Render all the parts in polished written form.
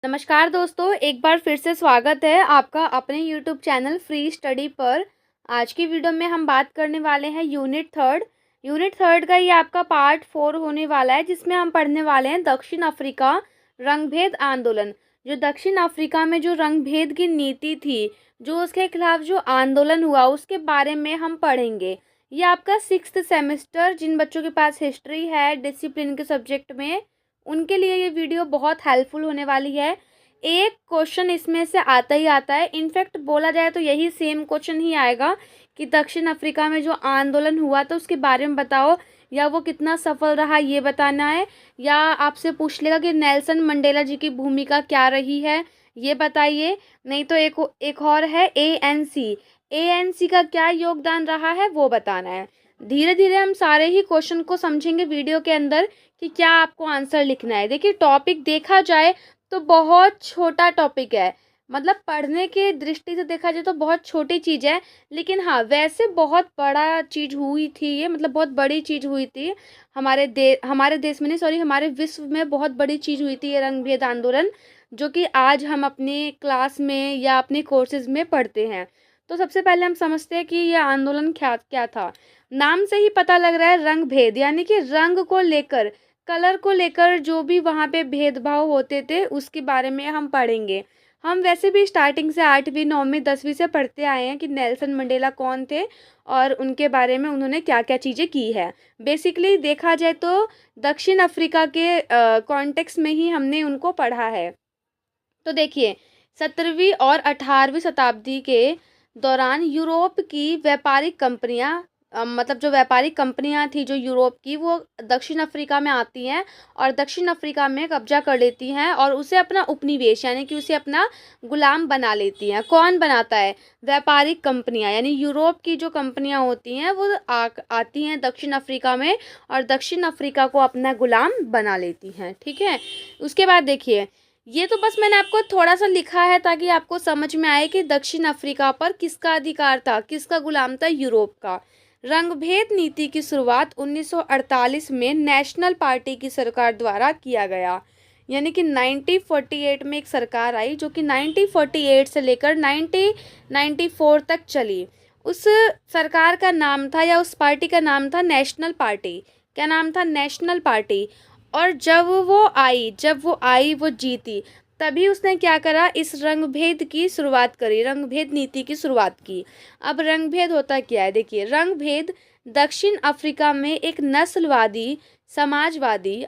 नमस्कार दोस्तों, एक बार फिर से स्वागत है आपका अपने यूट्यूब चैनल फ्री स्टडी पर। आज की वीडियो में हम बात करने वाले हैं यूनिट थर्ड का ये आपका पार्ट 4 होने वाला है, जिसमें हम पढ़ने वाले हैं दक्षिण अफ्रीका रंगभेद आंदोलन। जो दक्षिण अफ्रीका में जो रंगभेद की नीति थी, जो उसके खिलाफ जो आंदोलन हुआ, उसके बारे में हम पढ़ेंगे। ये आपका 6th सेमेस्टर, जिन बच्चों के पास हिस्ट्री है डिसिप्लिन के सब्जेक्ट में, उनके लिए ये वीडियो बहुत हेल्पफुल होने वाली है। एक क्वेश्चन इसमें से आता ही आता है, इनफैक्ट बोला जाए तो यही सेम क्वेश्चन ही आएगा कि दक्षिण अफ्रीका में जो आंदोलन हुआ था उसके बारे में बताओ, या वो कितना सफल रहा ये बताना है, या आपसे पूछ लेगा कि नेल्सन मंडेला जी की भूमिका क्या रही है ये बताइए। नहीं तो एक और है एएनसी का क्या योगदान रहा है वो बताना है। धीरे धीरे हम सारे ही क्वेश्चन को समझेंगे वीडियो के अंदर कि क्या आपको आंसर लिखना है। देखिए, टॉपिक देखा जाए तो बहुत छोटा टॉपिक है, मतलब पढ़ने के दृष्टि से देखा जाए तो बहुत छोटी चीज़ है, लेकिन हाँ वैसे बहुत बड़ा चीज़ हुई थी ये, मतलब बहुत बड़ी चीज़ हुई थी हमारे देश में नहीं, सॉरी, हमारे विश्व में बहुत बड़ी चीज़ हुई थी ये रंगभेद आंदोलन, जो कि आज हम अपने क्लास में या अपने कोर्सेज में पढ़ते हैं। तो सबसे पहले हम समझते हैं कि ये आंदोलन क्या क्या था। नाम से ही पता लग रहा है रंग भेद, यानी कि रंग को लेकर, कलर को लेकर जो भी वहाँ पे भेदभाव होते थे उसके बारे में हम पढ़ेंगे। हम वैसे भी स्टार्टिंग से 8वीं 9वीं 10वीं से पढ़ते आए हैं कि नेल्सन मंडेला कौन थे और उनके बारे में उन्होंने क्या क्या चीज़ें की है। बेसिकली देखा जाए तो दक्षिण अफ्रीका के कॉन्टेक्स्ट में ही हमने उनको पढ़ा है। तो देखिए, 17वीं और 18वीं शताब्दी के दौरान यूरोप की व्यापारिक कंपनियां, मतलब जो व्यापारिक कंपनियां थी जो यूरोप की, वो दक्षिण अफ्रीका में आती हैं और दक्षिण अफ्रीका में कब्जा कर लेती हैं और उसे अपना उपनिवेश यानी कि उसे अपना गुलाम बना लेती हैं। कौन बनाता है? व्यापारिक कंपनियां, यानी यूरोप की जो कंपनियां होती हैं वो आती हैं दक्षिण अफ्रीका में और दक्षिण अफ्रीका को अपना गुलाम बना लेती हैं। ठीक है, उसके बाद देखिए, ये तो बस मैंने आपको थोड़ा सा लिखा है ताकि आपको समझ में आए कि दक्षिण अफ्रीका पर किसका अधिकार था, किसका गुलाम था, यूरोप का। रंगभेद नीति की शुरुआत 1948 में नेशनल पार्टी की सरकार द्वारा किया गया, यानी कि 1948 में एक सरकार आई जो कि 1948 से लेकर 1994 तक चली। उस सरकार का नाम था, या उस पार्टी का नाम था नेशनल पार्टी। क्या नाम था? National party. और जब वो आई वो जीती, तभी उसने क्या करा, इस रंगभेद की शुरुआत करी, रंगभेद नीति की शुरुआत की। अब रंगभेद होता क्या है? देखिए, रंगभेद दक्षिण अफ्रीका में एक नस्लवादी, समाजवादी,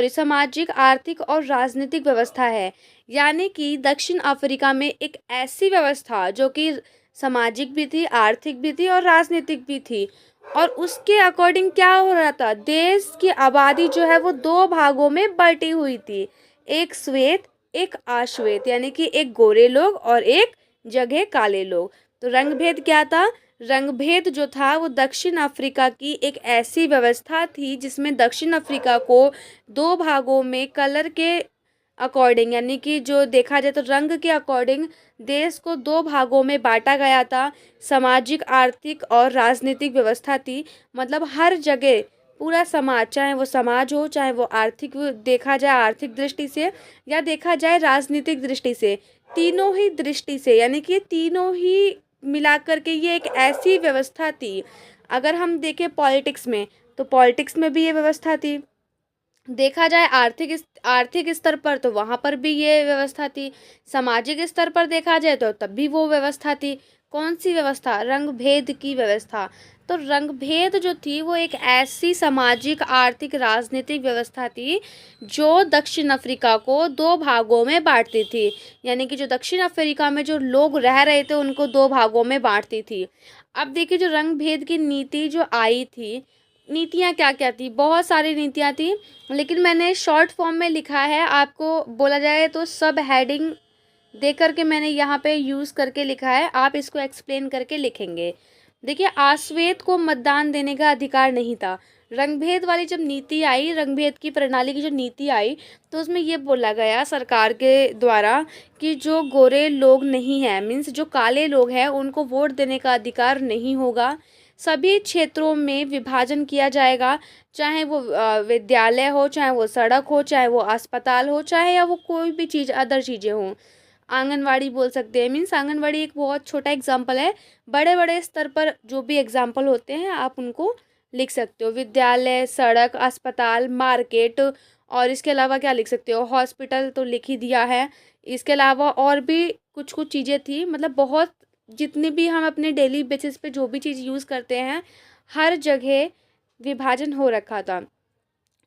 सामाजिक, आर्थिक और राजनीतिक व्यवस्था है। यानी कि दक्षिण अफ्रीका में एक ऐसी व्यवस्था जो कि सामाजिक भी थी, आर्थिक भी थी और राजनीतिक भी थी। और उसके अकॉर्डिंग क्या हो रहा था, देश की आबादी जो है वो दो भागों में बटी हुई थी, एक श्वेत एक अश्वेत, यानी कि एक गोरे लोग और एक जगह काले लोग। तो रंगभेद क्या था? रंगभेद जो था वो दक्षिण अफ्रीका की एक ऐसी व्यवस्था थी जिसमें दक्षिण अफ्रीका को दो भागों में कलर के अकॉर्डिंग, यानी कि जो देखा जाए तो रंग के अकॉर्डिंग देश को दो भागों में बांटा गया था। सामाजिक, आर्थिक और राजनीतिक व्यवस्था थी, मतलब हर जगह पूरा समाज, चाहे वो समाज हो, चाहे वो आर्थिक देखा जाए आर्थिक दृष्टि से, या देखा जाए राजनीतिक दृष्टि से, तीनों ही दृष्टि से, यानी कि तीनों ही मिलाकर के ये एक ऐसी व्यवस्था थी। अगर हम देखें पॉलिटिक्स में, तो पॉलिटिक्स में भी ये व्यवस्था थी। देखा जाए आर्थिक स्तर पर, तो वहाँ पर भी ये व्यवस्था थी। सामाजिक स्तर पर देखा जाए तो तब भी वो व्यवस्था थी। कौन सी व्यवस्था? रंगभेद की व्यवस्था। तो रंगभेद जो थी वो एक ऐसी सामाजिक, आर्थिक, राजनीतिक व्यवस्था थी जो दक्षिण अफ्रीका को दो भागों में बांटती थी, यानी कि जो दक्षिण अफ्रीका में जो लोग रह रहे थे उनको दो भागों में बांटती थी। अब देखिए, जो रंगभेद की नीति जो आई थी, नीतियाँ क्या क्या थी? बहुत सारी नीतियाँ थी, लेकिन मैंने शॉर्ट फॉर्म में लिखा है। आपको बोला जाए तो सब हेडिंग दे करके मैंने यहाँ पे यूज़ करके लिखा है, आप इसको एक्सप्लेन करके लिखेंगे। देखिए, आश्वेत को मतदान देने का अधिकार नहीं था। रंगभेद वाली जब नीति आई, रंगभेद की प्रणाली की जो नीति आई, तो उसमें ये बोला गया सरकार के द्वारा कि जो गोरे लोग नहीं हैं, मीन्स जो काले लोग हैं, उनको वोट देने का अधिकार नहीं होगा। सभी क्षेत्रों में विभाजन किया जाएगा, चाहे वो विद्यालय हो, चाहे वो सड़क हो, चाहे वो अस्पताल हो, चाहे या वो कोई भी चीज़ अदर चीज़ें हों। आंगनवाड़ी बोल सकते हैं, मीन्स आंगनवाड़ी एक बहुत छोटा एग्जाम्पल है। बड़े बड़े स्तर पर जो भी एग्जाम्पल होते हैं आप उनको लिख सकते हो। विद्यालय, सड़क, अस्पताल, मार्केट, और इसके अलावा क्या लिख सकते हो, हॉस्पिटल तो लिख ही दिया है। इसके अलावा और भी कुछ कुछ चीज़ें थी, मतलब बहुत, जितने भी हम अपने डेली बेसिस पे जो भी चीज़ यूज़ करते हैं हर जगह विभाजन हो रखा था।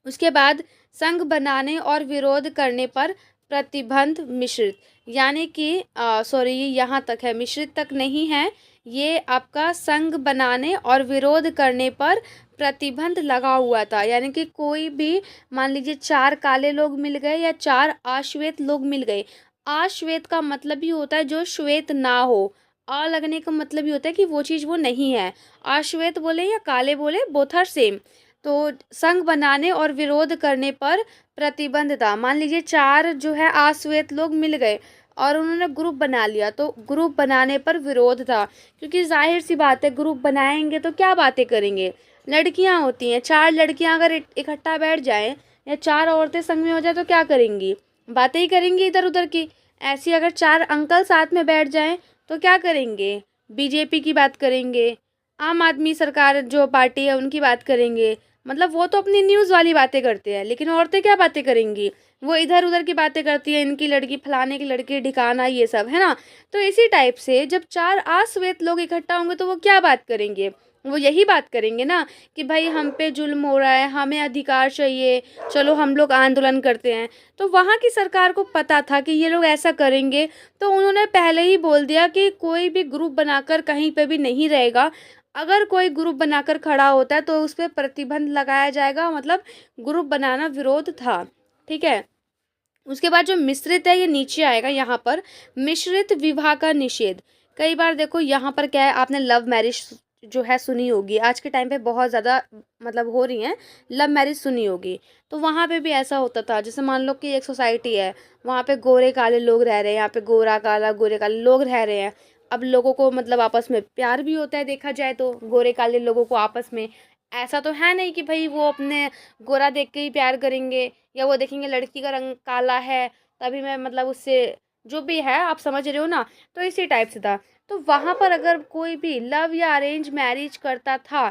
उसके बाद संघ बनाने और विरोध करने पर प्रतिबंध मिश्रित, यानी कि सॉरी यहाँ तक है, मिश्रित तक नहीं है, ये आपका संघ बनाने और विरोध करने पर प्रतिबंध लगा हुआ था। यानी कि कोई भी, मान लीजिए 4 काले लोग मिल गए या 4 अश्वेत लोग मिल गए। अश्वेत का मतलब ही होता है जो श्वेत ना हो, अ लगने का मतलब ही होता है कि वो चीज़ वो नहीं है। अश्वेत बोले या काले बोले, बोथ आर सेम। तो संघ बनाने और विरोध करने पर प्रतिबंध था। मान लीजिए 4 जो है अश्वेत लोग मिल गए और उन्होंने ग्रुप बना लिया, तो ग्रुप बनाने पर विरोध था, क्योंकि जाहिर सी बात है ग्रुप बनाएंगे तो क्या बातें करेंगे। लड़कियां होती हैं, 4 लड़कियां अगर इकट्ठा बैठ जाएं या 4 औरतें संग में हो जाए तो क्या करेंगी, बातें ही करेंगी इधर उधर की। ऐसी अगर 4 अंकल साथ में बैठ जाएं तो क्या करेंगे, बीजेपी की बात करेंगे, आम आदमी सरकार जो पार्टी है उनकी बात करेंगे। मतलब वो तो अपनी न्यूज़ वाली बातें करते हैं, लेकिन औरतें क्या बातें करेंगी, वो इधर उधर की बातें करती है, इनकी लड़की फलाने की लड़की ढिकाना, ये सब है ना। तो इसी टाइप से जब 4 अश्वेत लोग इकट्ठा होंगे तो वो क्या बात करेंगे, वो यही बात करेंगे ना कि भाई हम पे जुल्म हो रहा है, हमें अधिकार चाहिए, चलो हम लोग आंदोलन करते हैं। तो वहाँ की सरकार को पता था कि ये लोग ऐसा करेंगे, तो उन्होंने पहले ही बोल दिया कि कोई भी ग्रुप बनाकर कहीं पे भी नहीं रहेगा। अगर कोई ग्रुप बनाकर खड़ा होता है तो उस पर प्रतिबंध लगाया जाएगा, मतलब ग्रुप बनाना विरोध था, ठीक है। उसके बाद जो मिश्रित है ये नीचे आएगा, यहाँ पर मिश्रित विवाह का निषेध। कई बार देखो यहाँ पर क्या है, आपने लव मैरिज जो है सुनी होगी, आज के टाइम पे बहुत ज़्यादा मतलब हो रही हैं, लव मैरिज सुनी होगी। तो वहाँ पे भी ऐसा होता था, जैसे मान लो कि एक सोसाइटी है, वहाँ पे गोरे काले लोग रह रहे हैं, यहाँ पे गोरा काला गोरे काले लोग रह रहे हैं। अब लोगों को मतलब आपस में प्यार भी होता है, देखा जाए तो गोरे काले लोगों को आपस में, ऐसा तो है नहीं कि भाई वो अपने गोरा देख के ही प्यार करेंगे, या वो देखेंगे लड़की का रंग काला है तभी मैं मतलब उससे, जो भी है आप समझ रहे हो ना। तो इसी टाइप से था। तो वहाँ पर अगर कोई भी लव या अरेंज मैरिज करता था,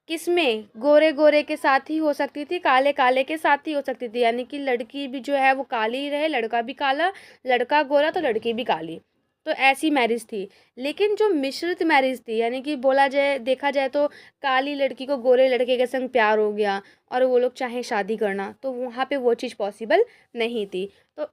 किसमें, गोरे गोरे के साथ ही हो सकती थी, काले काले के साथ ही हो सकती थी, यानी कि लड़की भी जो है वो काली ही रहे, लड़का भी काला, लड़का गोरा तो लड़की भी काली। तो ऐसी मैरिज थी। लेकिन जो मिश्रित मैरिज थी, यानी कि बोला जाए देखा जाए तो काली लड़की को गोरे लड़के के संग प्यार हो गया और वो लोग चाहे शादी करना, तो वहाँ पे वो चीज़ पॉसिबल नहीं थी। तो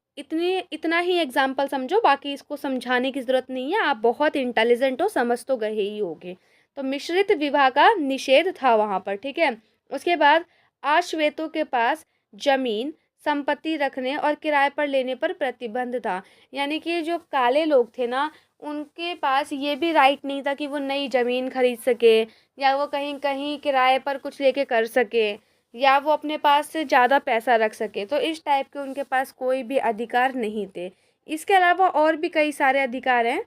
इतना ही एग्जाम्पल समझो, बाकी इसको समझाने की ज़रूरत नहीं है, आप बहुत इंटेलिजेंट हो, समझ तो गए ही होगे। तो मिश्रित विवाह का निषेध था वहाँ पर, ठीक है। उसके बाद अश्वेतों के पास जमीन संपत्ति रखने और किराए पर लेने पर प्रतिबंध था। यानी कि जो काले लोग थे ना, उनके पास ये भी राइट नहीं था कि वो नई ज़मीन खरीद सके, या वो कहीं कहीं किराए पर कुछ लेके कर सके, या वो अपने पास से ज़्यादा पैसा रख सके। तो इस टाइप के उनके पास कोई भी अधिकार नहीं थे। इसके अलावा और भी कई सारे अधिकार हैं,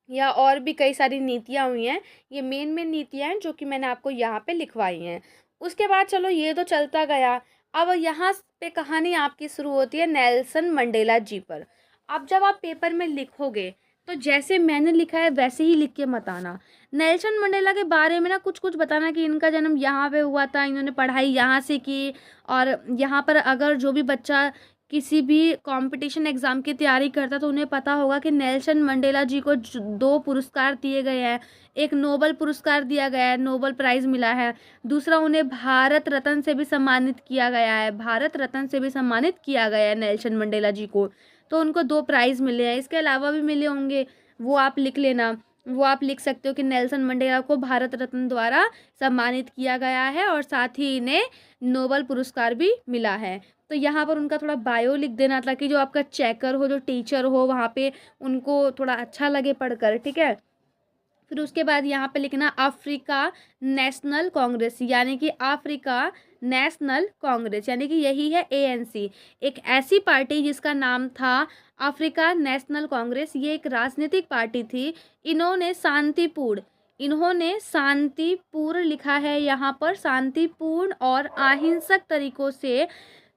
या और भी कई सारी नीतियाँ हुई हैं। ये मेन मेन नीतियाँ हैं जो कि मैंने आपको यहाँ पे लिखवाई हैं। उसके बाद चलो ये तो चलता गया। अब यहाँ पे कहानी आपकी शुरू होती है नेल्सन मंडेला जी पर। अब जब आप पेपर में लिखोगे तो जैसे मैंने लिखा है वैसे ही लिख के मत आना। नेल्सन मंडेला के बारे में ना कुछ कुछ बताना कि इनका जन्म यहाँ पे हुआ था, इन्होंने पढ़ाई यहाँ से की, और यहाँ पर अगर जो भी बच्चा किसी भी कंपटीशन एग्ज़ाम की तैयारी करता तो उन्हें पता होगा कि नेल्सन मंडेला जी को 2 पुरस्कार दिए गए हैं। एक नोबल पुरस्कार दिया गया है, नोबल प्राइज़ मिला है। दूसरा उन्हें भारत रत्न से भी सम्मानित किया गया है, भारत रत्न से भी सम्मानित किया गया है नेल्सन मंडेला जी को। तो उनको 2 प्राइज़ मिले हैं, इसके अलावा भी मिले होंगे, वो आप लिख लेना। वो आप लिख सकते हो कि नेल्सन मंडेला को भारत रत्न द्वारा सम्मानित किया गया है और साथ ही इन्हें नोबल पुरस्कार भी मिला है। तो यहाँ पर उनका थोड़ा बायो लिख देना, ताकि जो आपका चेकर हो, जो टीचर हो वहाँ पे उनको थोड़ा अच्छा लगे पढ़कर, ठीक है। फिर उसके बाद यहाँ पे लिखना अफ्रीका नेशनल कांग्रेस, यानी कि अफ्रीका नेशनल कांग्रेस, यानी कि यही है ANC, एक ऐसी पार्टी जिसका नाम था अफ्रीका नेशनल कांग्रेस। ये एक राजनीतिक पार्टी थी। इन्होंने शांतिपूर्ण इन्होंने शांतिपूर्ण लिखा है यहाँ पर, शांतिपूर्ण और अहिंसक तरीकों से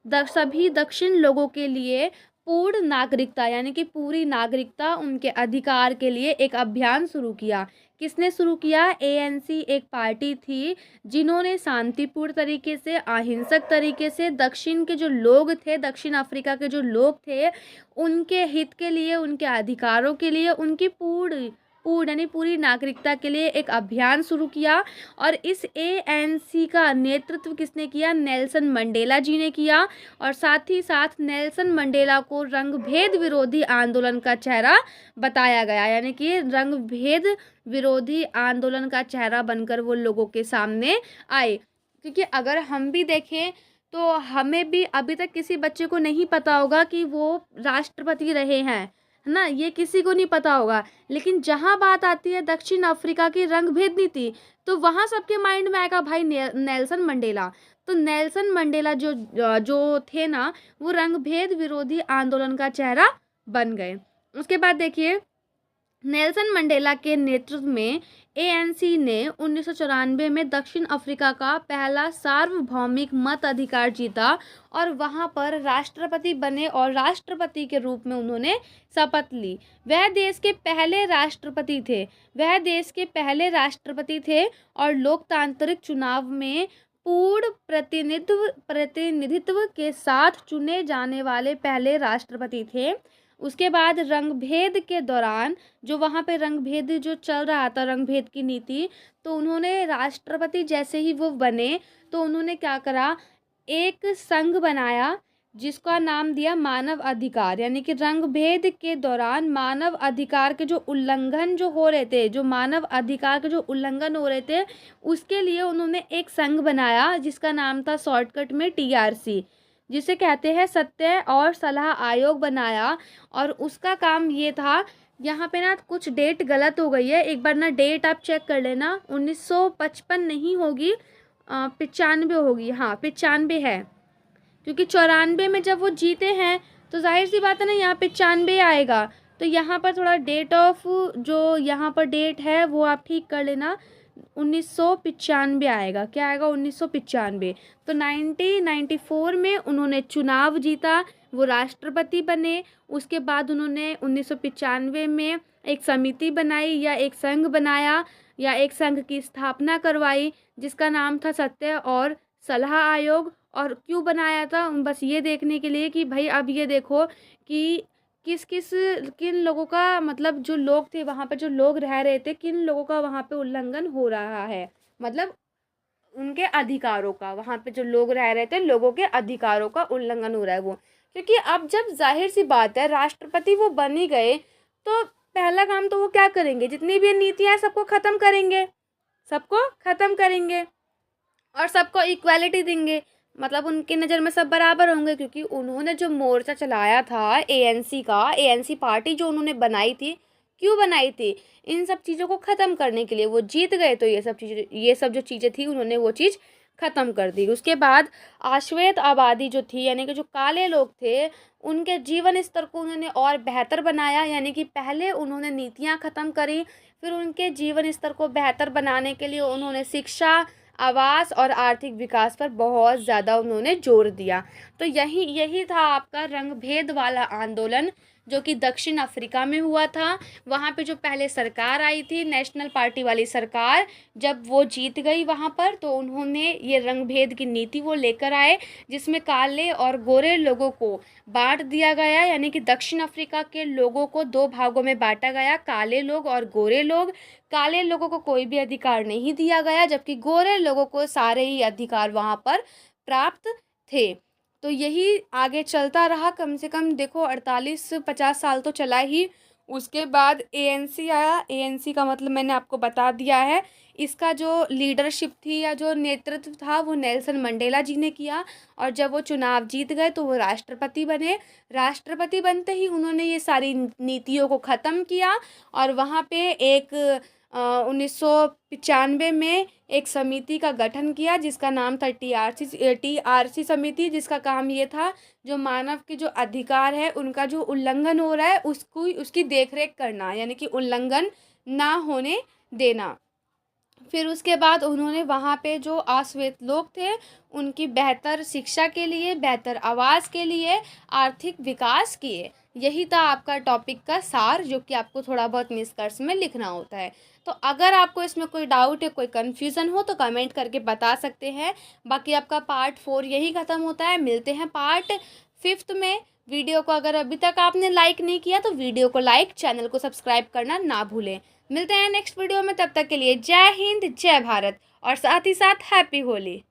सभी दक्षिण लोगों के लिए पूर्ण नागरिकता यानी कि पूरी नागरिकता उनके अधिकार के लिए एक अभियान शुरू किया। किसने शुरू किया? एएनसी एक पार्टी थी जिन्होंने शांतिपूर्ण तरीके से, अहिंसक तरीके से दक्षिण के जो लोग थे, दक्षिण अफ्रीका के जो लोग थे, उनके हित के लिए, उनके अधिकारों के लिए, उनकी पूर्ण पूर्ण यानी पूरी नागरिकता के लिए एक अभियान शुरू किया। और इस एएनसी का नेतृत्व किसने किया? नेल्सन मंडेला जी ने किया। और साथ ही साथ नेल्सन मंडेला को रंगभेद विरोधी आंदोलन का चेहरा बताया गया, यानी कि रंगभेद विरोधी आंदोलन का चेहरा बनकर वो लोगों के सामने आए। क्योंकि अगर हम भी देखें तो हमें भी अभी तक किसी बच्चे को नहीं पता होगा कि वो राष्ट्रपति रहे हैं, है ना, ये किसी को नहीं पता होगा। लेकिन जहाँ बात आती है दक्षिण अफ्रीका की रंगभेद नीति, तो वहाँ सबके माइंड में आएगा भाई नेल्सन मंडेला। तो नेल्सन मंडेला जो जो थे ना, वो रंगभेद विरोधी आंदोलन का चेहरा बन गए। उसके बाद देखिए, नेल्सन मंडेला के नेतृत्व में एएनसी ने 1994 में दक्षिण अफ्रीका का पहला सार्वभौमिक मत अधिकार जीता और वहां पर राष्ट्रपति बने और राष्ट्रपति के रूप में उन्होंने शपथ ली। वह देश के पहले राष्ट्रपति थे और लोकतांत्रिक चुनाव में पूर्ण प्रतिनिधित्व के साथ चुने जाने वाले पहले राष्ट्रपति थे। उसके बाद रंगभेद के दौरान जो वहाँ पे रंगभेद जो चल रहा था, रंगभेद की नीति, तो उन्होंने राष्ट्रपति जैसे ही वो बने तो उन्होंने क्या करा, एक संघ बनाया जिसका नाम दिया मानव अधिकार। यानी कि रंगभेद के दौरान मानव अधिकार के जो उल्लंघन जो हो रहे थे, जो मानव अधिकार के जो उल्लंघन हो रहे थे, उसके लिए उन्होंने एक संघ बनाया जिसका नाम था शॉर्टकट में टीआरसी, जिसे कहते हैं सत्य और सलाह आयोग बनाया। और उसका काम ये था, यहाँ पे ना कुछ डेट गलत हो गई है, एक बार ना डेट आप चेक कर लेना, 1955 नहीं होगी, 95 होगी। हाँ 95 है, क्योंकि 94 में जब वो जीते हैं तो जाहिर सी बात है ना, यहाँ 95 आएगा। तो यहाँ पर थोड़ा डेट ऑफ जो यहाँ पर डेट है वो आप ठीक कर लेना, 1995 आएगा। क्या आएगा? 1995। तो 1994 में उन्होंने चुनाव जीता, वो राष्ट्रपति बने। उसके बाद उन्होंने 1995 में एक समिति बनाई या एक संघ बनाया या एक संघ की स्थापना करवाई जिसका नाम था सत्य और सलाह आयोग। और क्यों बनाया था? बस ये देखने के लिए कि भाई अब ये देखो कि किन लोगों का, मतलब जो लोग थे वहाँ पे, जो लोग रह रहे थे, किन लोगों का वहाँ पे उल्लंघन हो रहा है, मतलब उनके अधिकारों का, वहाँ पे जो लोग रह रहे थे लोगों के अधिकारों का उल्लंघन हो रहा है वो। क्योंकि अब जब जाहिर सी बात है राष्ट्रपति वो बन ही गए तो पहला काम तो वो क्या करेंगे, जितनी भी नीतियाँ हैं सबको ख़त्म करेंगे और सबको इक्वालिटी देंगे, मतलब उनकी नज़र में सब बराबर होंगे। क्योंकि उन्होंने जो मोर्चा चलाया था एएनसी का, एएनसी पार्टी जो उन्होंने बनाई थी, क्यों बनाई थी? इन सब चीज़ों को ख़त्म करने के लिए। वो जीत गए तो ये सब जो चीज़ें थी उन्होंने वो चीज़ ख़त्म कर दी। उसके बाद आश्वेत आबादी जो थी, यानी कि जो काले लोग थे, उनके जीवन स्तर को उन्होंने और बेहतर बनाया। यानी कि पहले उन्होंने नीतियाँ ख़त्म करी, फिर उनके जीवन स्तर को बेहतर बनाने के लिए उन्होंने शिक्षा, आवास और आर्थिक विकास पर बहुत ज़्यादा उन्होंने जोर दिया। तो यही था आपका रंगभेद वाला आंदोलन जो कि दक्षिण अफ्रीका में हुआ था। वहाँ पे जो पहले सरकार आई थी, नेशनल पार्टी वाली सरकार, जब वो जीत गई वहाँ पर तो उन्होंने ये रंगभेद की नीति वो लेकर आए जिसमें काले और गोरे लोगों को बांट दिया गया। यानी कि दक्षिण अफ्रीका के लोगों को दो भागों में बांटा गया, काले लोग और गोरे लोग। काले लोगों को कोई भी अधिकार नहीं दिया गया, जबकि गोरे लोगों को सारे ही अधिकार वहाँ पर प्राप्त थे। तो यही आगे चलता रहा, कम से कम देखो 48-50 साल तो चला ही। उसके बाद एएनसी आया। एएनसी का मतलब मैंने आपको बता दिया है। इसका जो लीडरशिप थी या जो नेतृत्व था वो नेल्सन मंडेला जी ने किया। और जब वो चुनाव जीत गए तो वो राष्ट्रपति बने। राष्ट्रपति बनते ही उन्होंने ये सारी नीतियों को ख़त्म किया और वहाँ पे एक 1995 में एक समिति का गठन किया जिसका नाम था टीआरसी समिति, जिसका काम ये था जो मानव के जो अधिकार है उनका जो उल्लंघन हो रहा है उसकी देखरेख करना, यानी कि उल्लंघन ना होने देना। फिर उसके बाद उन्होंने वहाँ पे जो अश्वेत लोग थे उनकी बेहतर शिक्षा के लिए, बेहतर आवाज़ के लिए आर्थिक विकास किए। यही था आपका टॉपिक का सार, जो कि आपको थोड़ा बहुत निष्कर्ष में लिखना होता है। तो अगर आपको इसमें कोई डाउट है, कोई कन्फ्यूज़न हो तो कमेंट करके बता सकते हैं। बाकी आपका पार्ट 4 यही ख़त्म होता है। मिलते हैं पार्ट 5 में। वीडियो को अगर अभी तक आपने लाइक नहीं किया तो वीडियो को लाइक, चैनल को सब्सक्राइब करना ना भूलें। मिलते हैं नेक्स्ट वीडियो में, तब तक के लिए जय हिंद, जय भारत और साथ ही साथ हैप्पी होली।